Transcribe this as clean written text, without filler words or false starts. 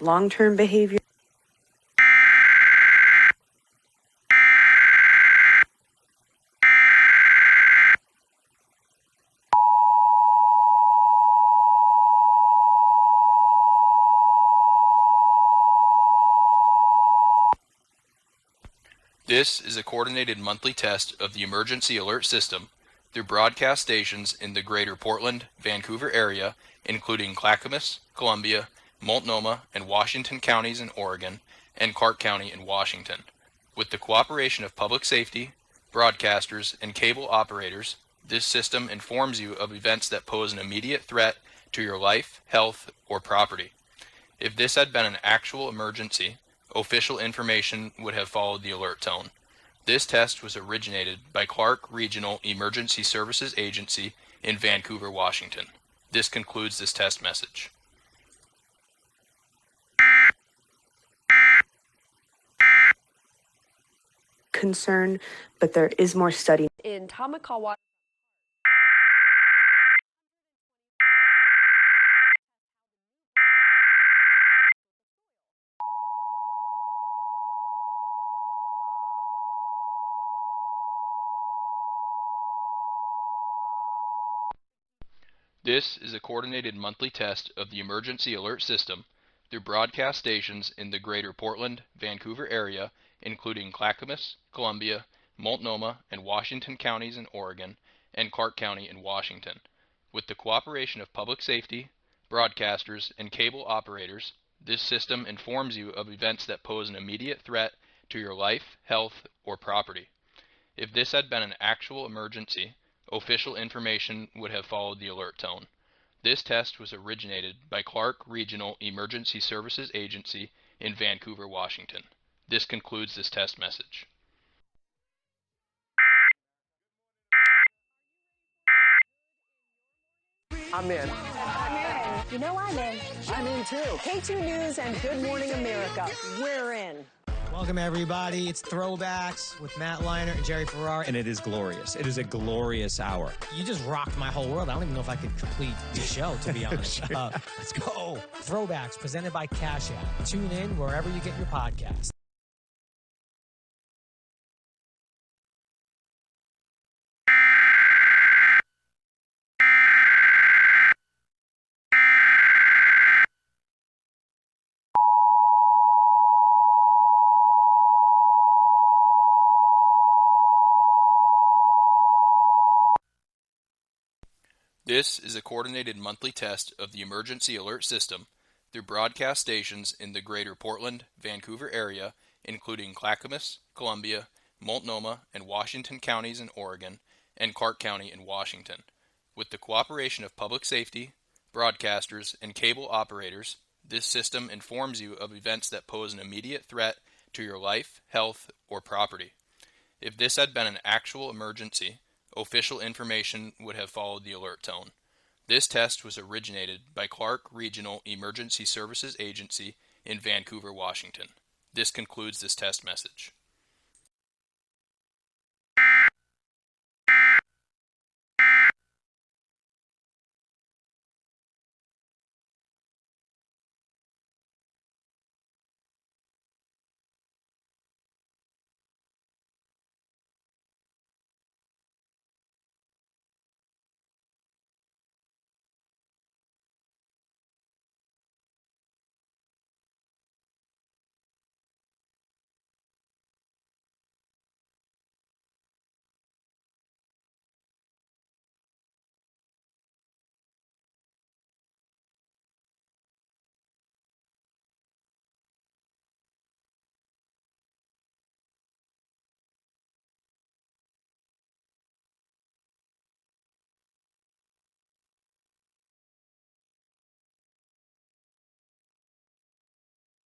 long-term behavior. This is a coordinated monthly test of the emergency alert system through broadcast stations in the greater Portland-Vancouver area, including Clackamas, Columbia, Multnomah, and Washington counties in Oregon, and Clark County in Washington. With the cooperation of public safety, broadcasters, and cable operators, this system informs you of events that pose an immediate threat to your life, health, or property. If this had been an actual emergency, official information would have followed the alert tone. This test was originated by Clark Regional Emergency Services Agency in Vancouver, Washington. This concludes this test message. Concern, but there is more study. In Tamakawa. This is a coordinated monthly test of the emergency alert system through broadcast stations in the greater Portland-Vancouver area, including Clackamas, Columbia, Multnomah, and Washington counties in Oregon, and Clark County in Washington. With the cooperation of public safety, broadcasters, and cable operators, this system informs you of events that pose an immediate threat to your life, health, or property. If this had been an actual emergency, official information would have followed the alert tone. This test was originated by Clark Regional Emergency Services Agency in Vancouver, Washington. This concludes this test message. I'm in. You know I'm in. I'm in too. KATU News and Good Morning America. We're in. Welcome, everybody. It's Throwbacks with Matt Liner and Jerry Ferrara. And it is glorious. It is a glorious hour. You just rocked my whole world. I don't even know if I could complete the show, to be honest. Let's go. Throwbacks, presented by Cash App. Tune in wherever you get your podcasts. This is a coordinated monthly test of the emergency alert system through broadcast stations in the greater Portland-Vancouver area, including Clackamas, Columbia, Multnomah, and Washington counties in Oregon, and Clark County in Washington. With the cooperation of public safety, broadcasters, and cable operators, this system informs you of events that pose an immediate threat to your life, health, or property. If this had been an actual emergency, official information would have followed the alert tone. This test was originated by Clark Regional Emergency Services Agency in Vancouver, Washington. This concludes this test message.